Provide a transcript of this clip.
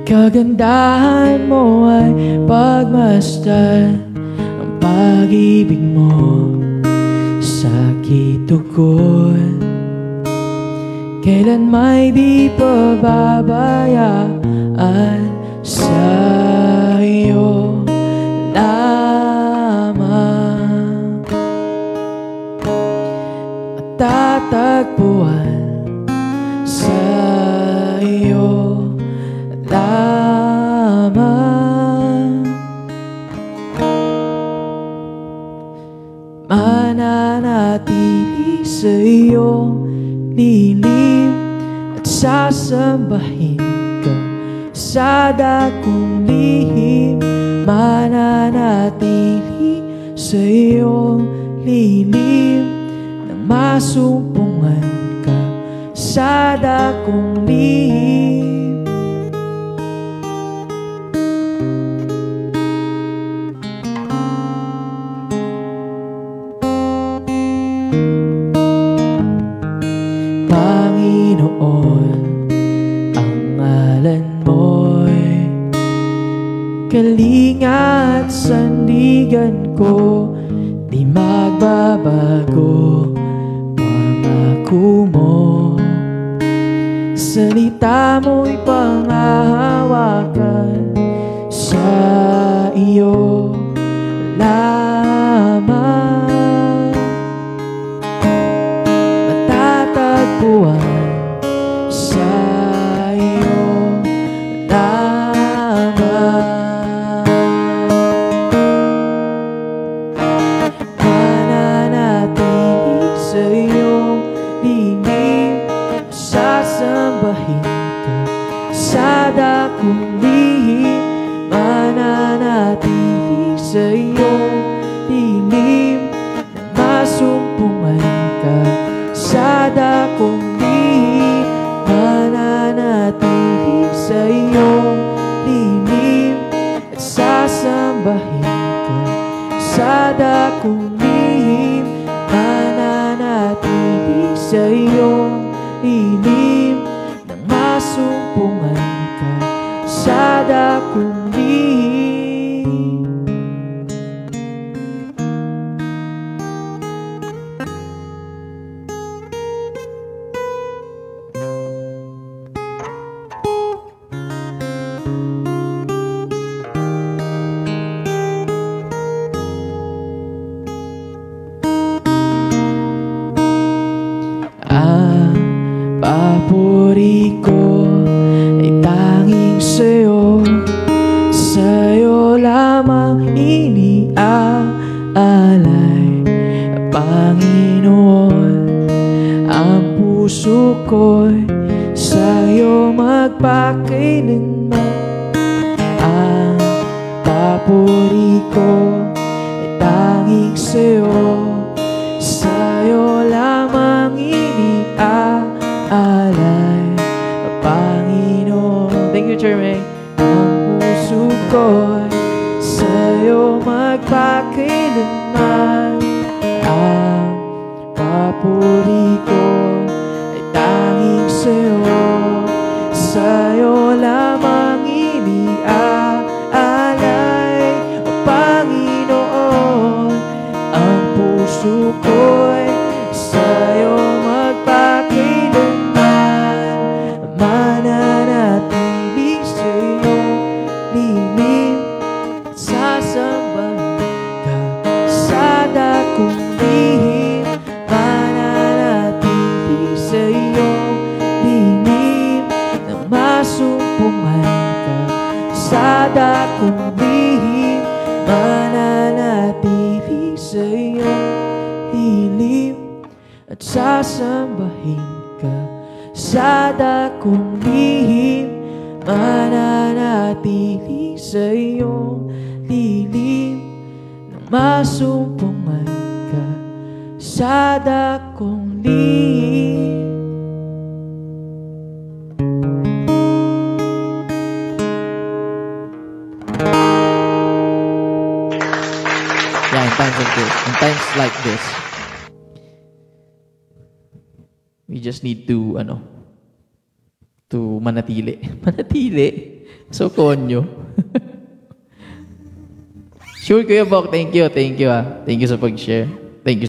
kagandahan mo ay pagmasdan. Ang pag-ibig mo sakit tugon, kailan may di pababayaan sa'yo lamang. Matatagpuan sa'yo lamang. Mananatili sa iyong lilim at sasambahin ka sa dakong lihim. Mananatili sa iyong lilim nang masumpungan ka sa dakong lihim. Panginoon, ang ngalan mo'y kalinga at sandigan ko, di magbabago pangako mo. Salita mo'y panghahawakan sa iyo lamang. Matatagpuan sa iyo lamang. Mananatili sa iyong lingid, sasambahin ka sa dakong lihim. Mananatili sa iyong lilim nang masumpungan ka sa dakong lihim. Mananatili sa iyong lilim at sasambahin ka sa dakong lihim. Mananatili sa iyong lilim nang masumpungan ka sa dakong lihim. Ang papuri ko ay tanging sa'yo, sa'yo lamang iniaalay, Panginoon. Ang puso ko'y sa'yo magpakailanman. Ang papuri ko ay tanging sa'yo, sa'yo lamang iniaalay, Panginoon. Thank you, Jermaine. Ang puso ko'y sa'yo magpakailanman. Ang papuri ko ay tanging sa'yo, sa'yo lamang iniaalay, Panginoon. Ang puso ko'y sa'yo magpakailanman. Mananatili sa iyong lilim at sasambahin ka sa dakong lihim. Mananatili sa iyong lilim nang masumpungan ka sa dakong lihim. Mananatili sa iyong lilim at sasambahin ka sa dakong lihim. Mananatili sa iyong lilim nang masumpungan ka sa dakong lihim. Yeah, in times like this, we just need to manatili. Manatili. So, konyo. Sure, Kuya Bok. Thank you. Thank you, ah. Thank you sa pag-share. Thank you.